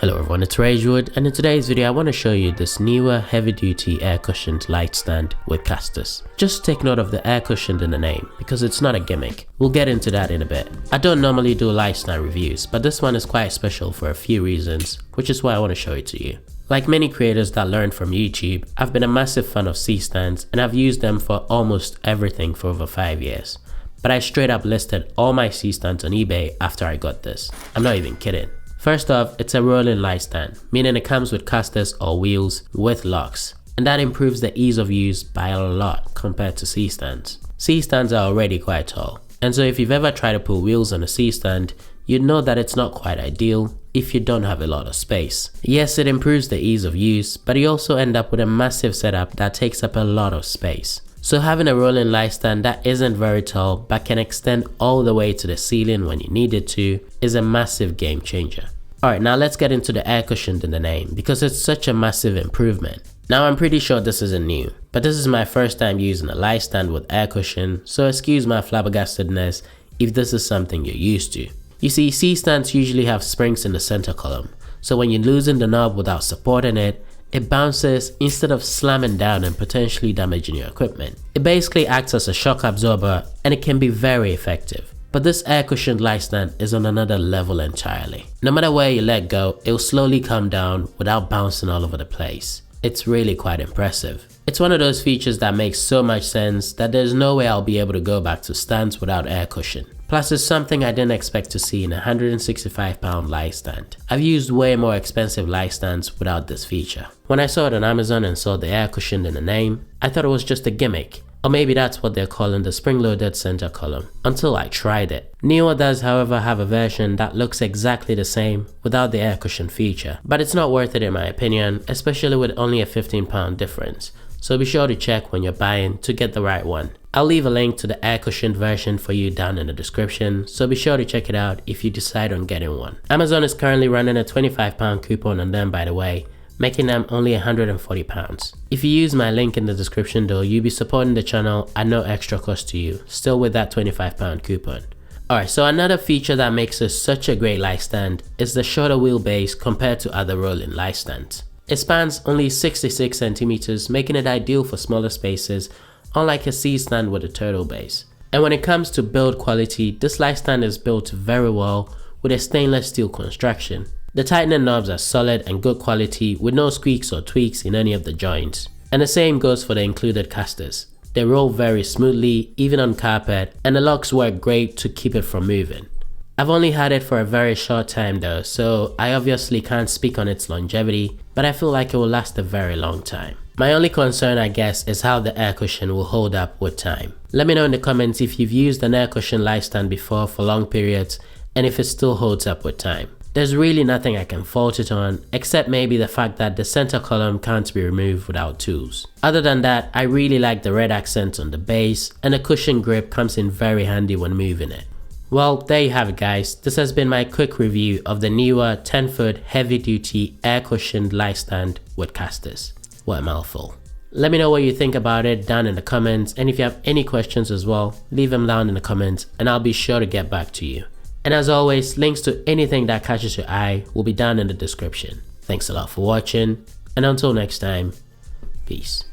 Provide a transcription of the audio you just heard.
Hello everyone, it's Riej, and in today's video I want to show you this NEEWER heavy duty air cushioned light stand with casters. Just take note of the air cushioned in the name because it's not a gimmick. We'll get into that in a bit. I don't normally do light stand reviews, but this one is quite special for a few reasons, which is why I want to show it to you. Like many creators that learned from YouTube, I've been a massive fan of C-stands and I've used them for almost everything for over 5 years. But I straight up listed all my C-stands on eBay after I got this. I'm not even kidding. First off, it's a rolling light stand, meaning it comes with casters or wheels with locks, and that improves the ease of use by a lot compared to C-stands. C-stands are already quite tall, and so if you've ever tried to put wheels on a C-stand, you'd know that it's not quite ideal if you don't have a lot of space. Yes, it improves the ease of use, but you also end up with a massive setup that takes up a lot of space. So having a rolling light stand that isn't very tall but can extend all the way to the ceiling when you need it to is a massive game changer. Alright, now let's get into the air cushioned in the name because it's such a massive improvement. Now I'm pretty sure this isn't new, but this is my first time using a light stand with air cushion, so excuse my flabbergastedness if this is something you're used to. You see, C-stands usually have springs in the center column, so when you loosen the knob without supporting it, it bounces instead of slamming down and potentially damaging your equipment. It basically acts as a shock absorber and it can be very effective. But this air cushioned light stand is on another level entirely. No matter where you let go, it will slowly come down without bouncing all over the place. It's really quite impressive. It's one of those features that makes so much sense that there's no way I'll be able to go back to stands without air cushion. Plus it's something I didn't expect to see in a 165-pound light stand. I've used way more expensive light stands without this feature. When I saw it on Amazon and saw the air cushion in the name, I thought it was just a gimmick. Or maybe that's what they're calling the spring-loaded center column, until I tried it. NEEWER does however have a version that looks exactly the same without the air cushion feature, but it's not worth it in my opinion, especially with only a 15-pound difference. So be sure to check when you're buying to get the right one. I'll leave a link to the air cushioned version for you down in the description, so be sure to check it out if you decide on getting one. Amazon is currently running a 25-pound coupon on them, by the way, making them only £140. If you use my link in the description though, you'll be supporting the channel at no extra cost to you, still with that 25-pound coupon. Alright, so another feature that makes this such a great light stand is the shorter wheelbase compared to other rolling light stands. It spans only 66 centimeters, making it ideal for smaller spaces, unlike a C-stand with a turtle base. And when it comes to build quality, this light stand is built very well with a stainless steel construction. The tightening knobs are solid and good quality with no squeaks or tweaks in any of the joints. And the same goes for the included casters. They roll very smoothly, even on carpet, and the locks work great to keep it from moving. I've only had it for a very short time though, so I obviously can't speak on its longevity, but I feel like it will last a very long time. My only concern I guess is how the air cushion will hold up with time. Let me know in the comments if you've used an air cushion light stand before for long periods and if it still holds up with time. There's really nothing I can fault it on, except maybe the fact that the center column can't be removed without tools. Other than that, I really like the red accent on the base, and the cushion grip comes in very handy when moving it. Well, there you have it guys, this has been my quick review of the NEEWER 10-foot heavy duty air cushioned light stand with casters. What a mouthful. Let me know what you think about it down in the comments, and if you have any questions as well, leave them down in the comments and I'll be sure to get back to you. And as always, links to anything that catches your eye will be down in the description. Thanks a lot for watching, and until next time, peace.